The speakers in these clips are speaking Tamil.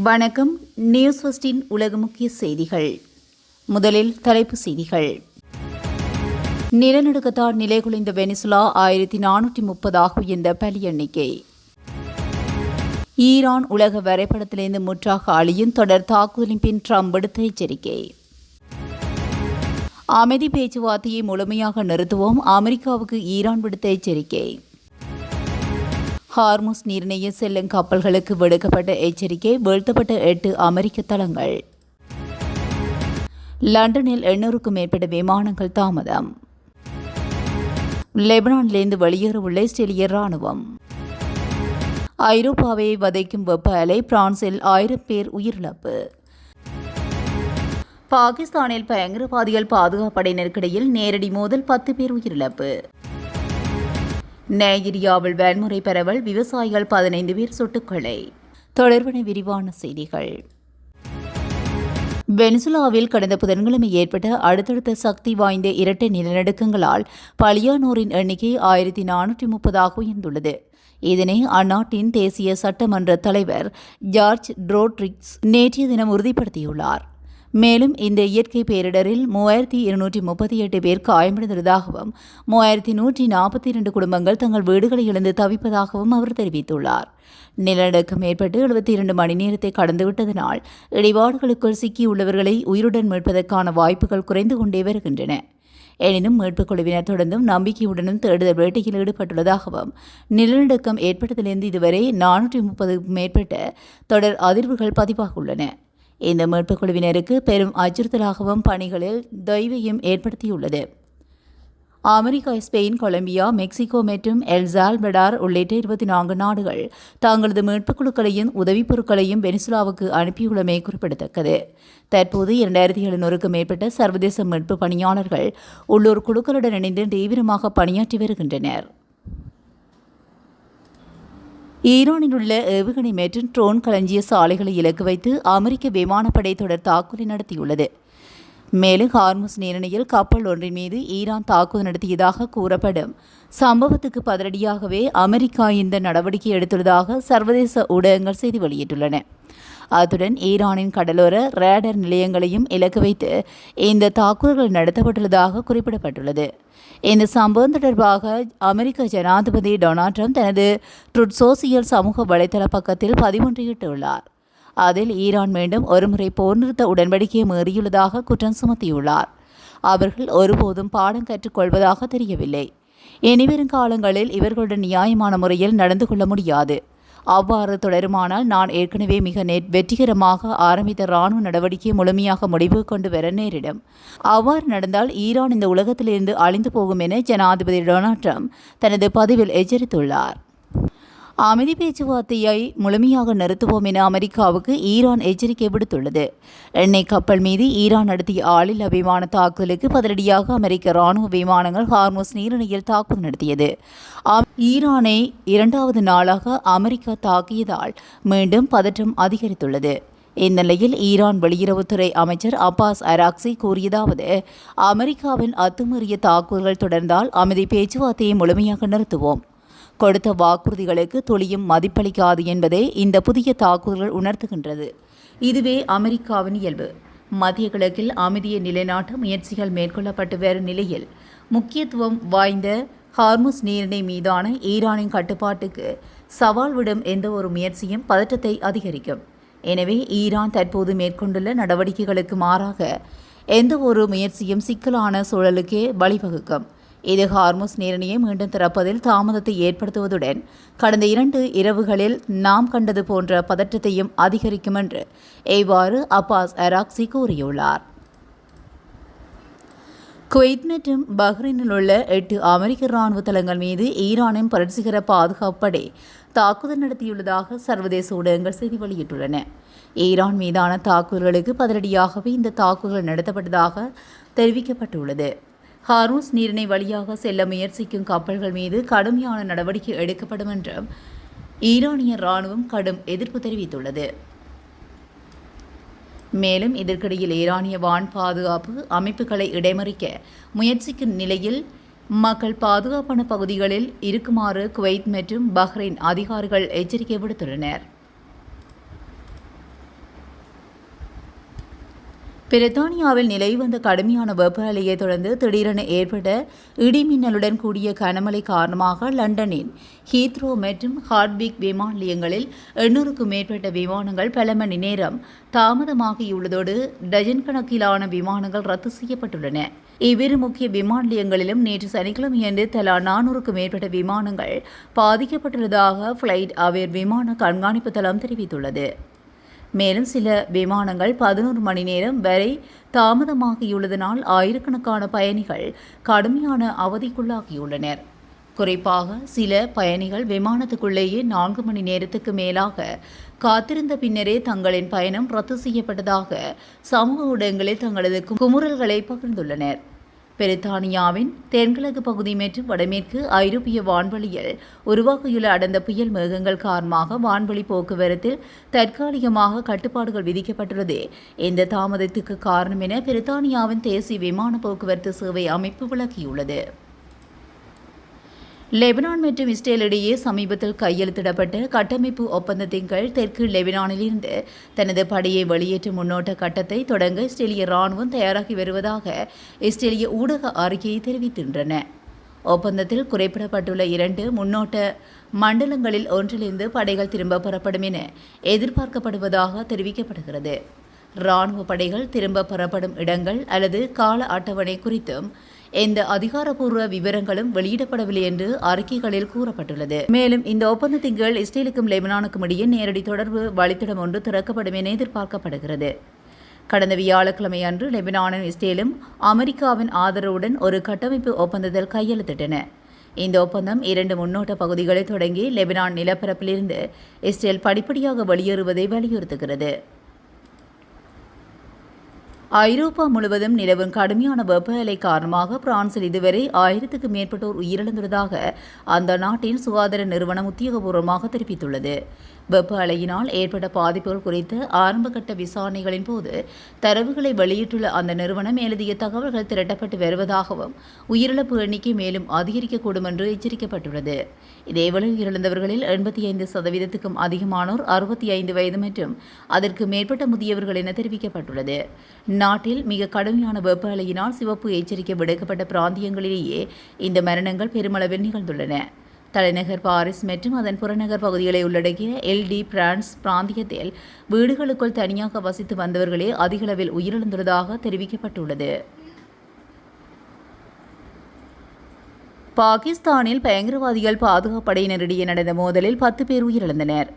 வணக்கம். நியூஸ் ஃபர்ஸ்டின் உலக முக்கிய செய்திகள். முதலில் தலைப்புச் செய்திகள். நிலநடுக்கத்தால் நிலைகுலைந்த வெனிசுலா 1430 உயர்ந்த பலி எண்ணிக்கை. ஈரான் உலக வரைபடத்திலிருந்து முற்றாக அழியும் தொடர் தாக்குதலின் பின் ட்ரம்ப் விடுத்த எச்சரிக்கை. அமைதி பேச்சுவார்த்தையை முழுமையாக நிறுத்துவோம், அமெரிக்காவுக்கு ஈரான் விடுத்த எச்சரிக்கை. ஹார்முஸ் நீரிணைய செல்லும் கப்பல்களுக்கு விடுக்கப்பட்ட எச்சரிக்கை, வீழ்த்தப்பட்ட 8 அமெரிக்க தளங்கள். லண்டனில் 800க்கும் மேற்பட்ட விமானங்கள் தாமதம். லெபனானிலிருந்து வெளியேறவுள்ள இஸ்ரேலிய ராணுவம். ஐரோப்பாவை வதைக்கும் வெப்ப அலை, பிரான்சில் 1000 பேர் உயிரிழப்பு. பாகிஸ்தானில் பயங்கரவாதிகள் பாதுகாப்படையினருக்கிடையில் நேரடி மோதல், 10 பேர் உயிரிழப்பு. நைஜீரியாவில் வன்முறை பரவல், விவசாயிகள் 15 பேர் சுட்டுக்கொலை. தொடர்பான விரிவான செய்திகள். வெனிசுலாவில் கடந்த புதன்கிழமை ஏற்பட்ட அடுத்தடுத்த சக்தி வாய்ந்த இரட்டை நிலநடுக்கங்களால் பலியானோரின் எண்ணிக்கை 1430 உயர்ந்துள்ளது. இதனை அந்நாட்டின் தேசிய சட்டமன்ற தலைவர் ஜார்ஜ் ரோட்ரிக்ஸ் நேற்றைய தினம் உறுதிப்படுத்தியுள்ளார். மேலும் இந்த இயற்கை பேரிடரில் 3238 பேர் காயமடைந்துள்ளதாகவும் 3142 குடும்பங்கள் தங்கள் வீடுகளை இழந்து தவிப்பதாகவும் அவர் தெரிவித்துள்ளார். நிலநடுக்கம் ஏற்பட்டு 72 மணி நேரத்தை கடந்துவிட்டதனால் இடிபாடுகளுக்குள் சிக்கியுள்ளவர்களை உயிருடன் மீட்பதற்கான வாய்ப்புகள் குறைந்து கொண்டே வருகின்றன. எனினும் மீட்புக் குழுவினர் தொடர்ந்தும் நம்பிக்கையுடனும் தேடுதல் வேட்டையில் ஈடுபட்டுள்ளதாகவும் நிலநடுக்கம் ஏற்பட்டதிலிருந்து இதுவரை 430 மேற்பட்ட தொடர் அதிர்வுகள் பதிவாகியுள்ளன. இந்த மீட்புக் குழுவினருக்கு பெரும் அச்சுறுத்தலாகவும் பணிகளில் தொய்வையும் ஏற்படுத்தியுள்ளது. அமெரிக்கா, ஸ்பெயின், கொலம்பியா, மெக்சிகோ மற்றும் எல் சால்வடார் உள்ளிட்ட 24 நாடுகள் தங்களது மீட்புக் குழுக்களையும் உதவிப் பொருட்களையும் வெனிசுலாவுக்கு அனுப்பியுள்ளமை குறிப்பிடத்தக்கது. தற்போது 2700க்கும் மேற்பட்ட சர்வதேச மீட்பு பணியாளர்கள் உள்ளூர் குழுக்களுடன் இணைந்து தீவிரமாக பணியாற்றி வருகின்றனர். ஈரானில் உள்ள ஏவுகணை மற்றும் ட்ரோன் களஞ்சிய சாலைகளை இலக்கு வைத்து அமெரிக்க விமானப்படை தொடர் தாக்குதல் நடத்தியுள்ளது. மேலும் ஹார்முஸ் நீரிணையில் கப்பல் ஒன்றின் மீது ஈரான் தாக்குதல் நடத்தியதாக கூறப்படும் சம்பவத்துக்கு பதிலடியாகவே அமெரிக்கா இந்த நடவடிக்கை எடுத்துள்ளதாக சர்வதேச ஊடகங்கள் செய்தி வெளியிட்டுள்ளன. அத்துடன் ஈரானின் கடலோர ரேடர் நிலையங்களையும் இலக்கு வைத்து இந்த தாக்குதல்கள் நடத்தப்பட்டுள்ளதாக குறிப்பிடப்பட்டுள்ளது. இந்த சம்பவம் தொடர்பாக அமெரிக்க ஜனாதிபதி டொனால்ட் ட்ரம்ப் தனது ட்ரூத் சோசியல் சமூக வலைதள பக்கத்தில் பதிவொன்றிட்டுள்ளார். அதில் ஈரான் மீண்டும் ஒருமுறை போர் நிறுத்த உடன்படிக்கையை மீறியுள்ளதாக குற்றம் சுமத்தியுள்ளார். அவர்கள் ஒருபோதும் பாடம் கற்றுக்கொள்வதாக தெரியவில்லை. இனிவரும் காலங்களில் இவர்களுடன் நியாயமான முறையில் நடந்து கொள்ள முடியாது. அவ்வாறு தொடருமானால் நான் ஏற்கனவே மிக வெற்றிகரமாக ஆரம்பித்த இராணுவ நடவடிக்கையை முழுமையாக முடிவு கொண்டு வர நேரிடும். அவ்வாறு நடந்தால் ஈரான் இந்த உலகத்திலிருந்து அழிந்து போகும் என ஜனாதிபதி டொனால்ட் ட்ரம்ப் தனது பதிவில் எச்சரித்துள்ளார். அமைதி பேச்சுவார்த்தையை முழுமையாக நிறுத்துவோம் என அமெரிக்காவுக்கு ஈரான் எச்சரிக்கை விடுத்துள்ளது. எண்ணெய் கப்பல் மீது ஈரான் நடத்திய ஆளில்லா விமான தாக்குதலுக்கு பதிலடியாக அமெரிக்க ராணுவ விமானங்கள் ஹார்முஸ் நீரிணையில் தாக்குதல் நடத்தியது. ஈரானை 2வது நாளாக அமெரிக்கா தாக்கியதால் மீண்டும் பதற்றம் அதிகரித்துள்ளது. இந்நிலையில் ஈரான் வெளியுறவுத்துறை அமைச்சர் அப்பாஸ் அராக்சி கூறியதாவது: அமெரிக்காவின் அத்துமீறிய தாக்குதல்கள் தொடர்ந்தால் அமைதி பேச்சுவார்த்தையை முழுமையாக நிறுத்துவோம். கொடுத்த வாக்குறுதிகளுக்கு துளியும் மதிப்பளிக்காது என்பதை இந்த புதிய தாக்குதல்கள் உணர்த்துகின்றது. இதுவே அமெரிக்காவின் இயல்பு. மத்திய கிழக்கில் அமைதியை நிலைநாட்ட முயற்சிகள் மேற்கொள்ளப்பட்டு வரும் நிலையில் முக்கியத்துவம் வாய்ந்த ஹார்முஸ் நீரிணை மீதான ஈரானின் கட்டுப்பாட்டுக்கு சவால் விடும் எந்த ஒரு முயற்சியும் பதற்றத்தை அதிகரிக்கும். எனவே ஈரான் தற்போது மேற்கொண்டுள்ள நடவடிக்கைகளுக்கு மாறாக எந்த ஒரு முயற்சியும் சிக்கலான சூழலுக்கே வழிவகுக்கும். இது ஹார்முஸ் நீரிணையை மீண்டும் திறப்பதில் தாமதத்தை ஏற்படுத்துவதுடன் கடந்த 2 இரவுகளில் நாம் கண்டது போன்ற பதற்றத்தையும் அதிகரிக்கும் என்று இவ்வாறு அப்பாஸ் அராக்சி கூறியுள்ளார். குவைத் மற்றும் பஹ்ரைனில் உள்ள 8 அமெரிக்க இராணுவ தளங்கள் மீது ஈரானின் புரட்சிகர பாதுகாப்பு படை தாக்குதல் நடத்தியுள்ளதாக சர்வதேச ஊடகங்கள் செய்தி வெளியிட்டுள்ளன. ஈரான் மீதான தாக்குதல்களுக்கு பதிலடியாகவே இந்த தாக்குதல் நடத்தப்பட்டதாக தெரிவிக்கப்பட்டுள்ளது. ஹார்முஸ் நீரிணை வழியாக செல்ல முயற்சிக்கும் கப்பல்கள் மீது கடுமையான நடவடிக்கை எடுக்கப்படும் என்றும் ஈரானிய இராணுவம் கடும் எதிர்ப்பு தெரிவித்துள்ளது. மேலும் இதற்கிடையில் ஈரானிய வான் பாதுகாப்பு அமைப்புகளை இடைமறிக்க முயற்சிக்கும் நிலையில் மக்கள் பாதுகாப்பான பகுதிகளில் இருக்குமாறு குவைத் மற்றும் பஹ்ரைன் அதிகாரிகள் எச்சரிக்கை விடுத்துள்ளனர். பிரித்தானியாவில் நிலை வந்த கடுமையான வெப்ப அலையை தொடர்ந்து திடீரென ஏற்பட்ட இடிமின்னலுடன் கூடிய கனமழை காரணமாக லண்டனின் ஹீத்ரோ மற்றும் ஹார்ட்விக் விமான நிலையங்களில் 800க்கும் மேற்பட்ட விமானங்கள் பல மணி நேரம் தாமதமாகியுள்ளதோடு டஜன் கணக்கிலான விமானங்கள் ரத்து செய்யப்பட்டுள்ளன. இவ்விரு முக்கிய விமான நிலையங்களிலும் நேற்று சனிக்கிழமையன்று தலா 400க்கும் மேற்பட்ட விமானங்கள் பாதிக்கப்பட்டுள்ளதாக ஃபிளைட் அவேர் விமான கண்காணிப்பு தளம் தெரிவித்துள்ளது. மேலும் சில விமானங்கள் 11 மணி நேரம் வரை தாமதமாகியுள்ளதனால் ஆயிரக்கணக்கான பயணிகள் கடுமையான அவதிக்குள்ளாகியுள்ளனர். குறிப்பாக சில பயணிகள் விமானத்துக்குள்ளேயே 4 மணி நேரத்துக்கு மேலாக காத்திருந்த பின்னரே தங்களின் பயணம் ரத்து செய்யப்பட்டதாக சமூக ஊடகங்களில் தங்களது குமுறல்களை பகிர்ந்துள்ளனர். பிரித்தானியாவின் தென்கிழக்கு பகுதி மற்றும் வடமேற்கு ஐரோப்பிய வான்வெளியில் உருவாகியுள்ள அடர்ந்த புயல் மேகங்கள் காரணமாக வான்வெளி போக்குவரத்தில் தற்காலிகமாக கட்டுப்பாடுகள் விதிக்கப்பட்டுள்ளதே இந்த தாமதத்துக்கு காரணம் என பிரித்தானியாவின் தேசிய விமான போக்குவரத்து சேவை அமைப்பு விளக்கியுள்ளது. லெபனான் மற்றும் இஸ்ரேல் இடையே சமீபத்தில் கையெழுத்திடப்பட்ட கட்டமைப்பு ஒப்பந்தத்தின் கீழ் தெற்கு லெபனானிலிருந்து தனது படையை வெளியேற்றும் முன்னோட்ட கட்டத்தை தொடங்க இஸ்ரேலிய ராணுவம் தயாராகி வருவதாக இஸ்ரேலிய ஊடக அறிக்கையை தெரிவிக்கின்றன. ஒப்பந்தத்தில் குறிப்பிடப்பட்டுள்ள 2 முன்னோட்ட மண்டலங்களில் ஒன்றிலிருந்து படைகள் திரும்ப பெறப்படும் என எதிர்பார்க்கப்படுவதாக தெரிவிக்கப்படுகிறது. இராணுவ படைகள் திரும்ப பெறப்படும் இடங்கள் அல்லது கால அட்டவணை குறித்தும் எந்த அதிகாரப்பூர்வ விவரங்களும் வெளியிடப்படவில்லை என்று அறிக்கைகளில் கூறப்பட்டுள்ளது. மேலும் இந்த ஒப்பந்தத்தின் கீழ் இஸ்ரேலுக்கும் லெபனானுக்கும் இடையே நேரடி தொடர்பு வழித்தடம் ஒன்று திறக்கப்படும் என எதிர்பார்க்கப்படுகிறது. கடந்த வியாழக்கிழமை அன்று லெபனானும் இஸ்ரேலும் அமெரிக்காவின் ஆதரவுடன் ஒரு கட்டமைப்பு ஒப்பந்தத்தில் கையெழுத்திட்டன. இந்த ஒப்பந்தம் 2 முன்னோட்ட பகுதிகளை தொடங்கி லெபனான் நிலப்பரப்பிலிருந்து இஸ்ரேல் படிப்படியாக வெளியேறுவதை வலியுறுத்துகிறது. ஐரோப்பா முழுவதும் நிலவும் கடுமையான வெப்ப அலை காரணமாக பிரான்சில் இதுவரை 1000க்கும் மேற்பட்டோர் உயிரிழந்துள்ளதாக அந்த நாட்டின் சுகாதார நிறுவனம் உத்தியோகபூர்வமாக தெரிவித்துள்ளது. வெப்ப அலையினால் ஏற்பட்ட பாதிப்புகள் குறித்த ஆரம்பகட்ட விசாரணைகளின் போது தரவுகளை வெளியிட்டுள்ள அந்த நிறுவனம் மேலதிக தகவல்கள் திரட்டப்பட்டு வருவதாகவும் உயிரிழப்பு எண்ணிக்கை மேலும் அதிகரிக்கக்கூடும் என்று எச்சரிக்கப்பட்டுள்ளது. இதேவேளை உயிரிழந்தவர்களில் 85%க்கும் அதிகமானோர் 65 வயது மற்றும் அதற்கு மேற்பட்ட முதியவர்கள் என தெரிவிக்கப்பட்டுள்ளது. நாட்டில் மிக கடுமையான வெப்ப அலையினால் சிவப்பு எச்சரிக்கை விடுக்கப்பட்ட பிராந்தியங்களிலேயே இந்த மரணங்கள் பெருமளவில் நிகழ்ந்துள்ளன. தலைநகர் பாரிஸ் மற்றும் அதன் புறநகர் பகுதிகளை உள்ளடக்கிய எல்டி பிரான்ஸ் பிராந்தியத்தில் வீடுகளுக்குள் தனியாக வசித்து வந்தவர்களே அதிகளவில் உயிரிழந்துள்ளதாக தெரிவிக்கப்பட்டுள்ளது. பாகிஸ்தானில் பயங்கரவாதிகள் பாதுகாப்படையினரிடையே நடந்த மோதலில் 10 பேர் உயிரிழந்தனர்.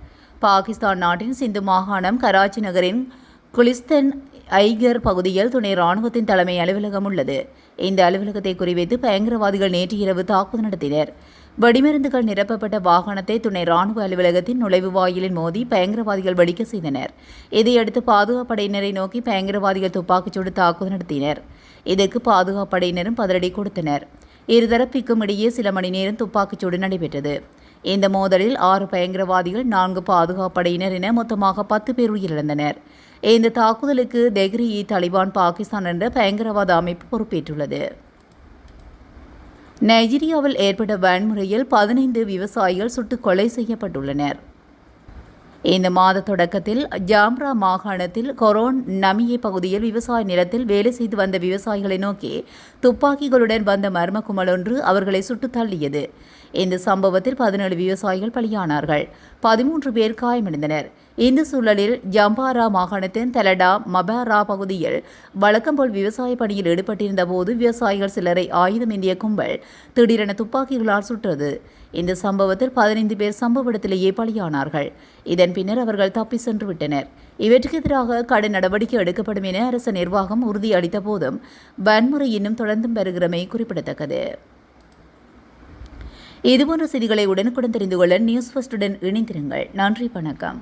பாகிஸ்தான் நாட்டின் சிந்து மாகாணம் கராச்சி நகரின் குலிஸ்தான் ஐகர் பகுதியில் துணை ராணுவத்தின் தலைமை அலுவலகம் உள்ளது. இந்த அலுவலகத்தை குறிவைத்து பயங்கரவாதிகள் நேற்று இரவு தாக்குதல் நடத்தினர். வெடிமருந்துகள் நிரப்பப்பட்ட வாகனத்தை துணை ராணுவ அலுவலகத்தின் நுழைவு வாயிலில் மோதி பயங்கரவாதிகள் வெடிக்க செய்தனர். இதையடுத்து பாதுகாப்படையினரை நோக்கி பயங்கரவாதிகள் துப்பாக்கிச்சூடு தாக்குதல் நடத்தினர். இதற்கு பாதுகாப்படையினரும் பதிலடி கொடுத்தனர். இருதரப்பிற்கும் இடையே சில மணி நேரம் துப்பாக்கிச்சூடு நடைபெற்றது. இந்த மோதலில் 6 பயங்கரவாதிகள் 4 பாதுகாப்படையினர் என மொத்தமாக 10 பேர் உயிரிழந்தனர். இந்த தாக்குதலுக்கு தெஹ்ரீ-இ-தாலிபான் பாகிஸ்தான் என்ற பயங்கரவாத அமைப்பு பொறுப்பேற்றுள்ளது. நைஜீரியாவில் ஏற்பட்ட வன்முறையில் 15 விவசாயிகள் சுட்டுக் கொலை செய்யப்பட்டுள்ளனர். இந்த மாத தொடக்கத்தில் ஜாம்ரா மாகாணத்தில் கொரோன் நமியே பகுதியில் விவசாய நிலத்தில் வேலை செய்து வந்த விவசாயிகளை நோக்கி துப்பாக்கிகளுடன் வந்த மர்ம கும்பல் ஒன்று அவர்களை சுட்டுத் தள்ளியது. இந்த சம்பவத்தில் 17 விவசாயிகள் பலியானார்கள். 13 பேர் காயமடைந்தனர். இந்த சூழலில் ஜம்பாரா மாகாணத்தின் தலடா மபாரா பகுதியில் வழக்கம்போல் விவசாய பணியில் ஈடுபட்டிருந்த போது விவசாயிகள் சிலரை ஆயுதமேந்திய கும்பல் திடீரென துப்பாக்கிகளால் சுட்டது. இந்த சம்பவத்தில் 15 பேர் சம்பவ இடத்திலேயே பலியானார்கள். இதன் பின்னர் அவர்கள் தப்பி சென்று விட்டனர். இவற்றுக்கு எதிராக கடும் நடவடிக்கை எடுக்கப்படும் என அரசு நிர்வாகம் உறுதியளித்த போதும் வன்முறை இன்னும் தொடர்ந்தும் வருகிறமை குறிப்பிடத்தக்கது. இதுபோன்ற செய்திகளை உடனுக்குடன் தெரிந்து கொள்ள நியூஸ் ஃபர்ஸ்டுடன் இணைந்திருங்கள். நன்றி, வணக்கம்.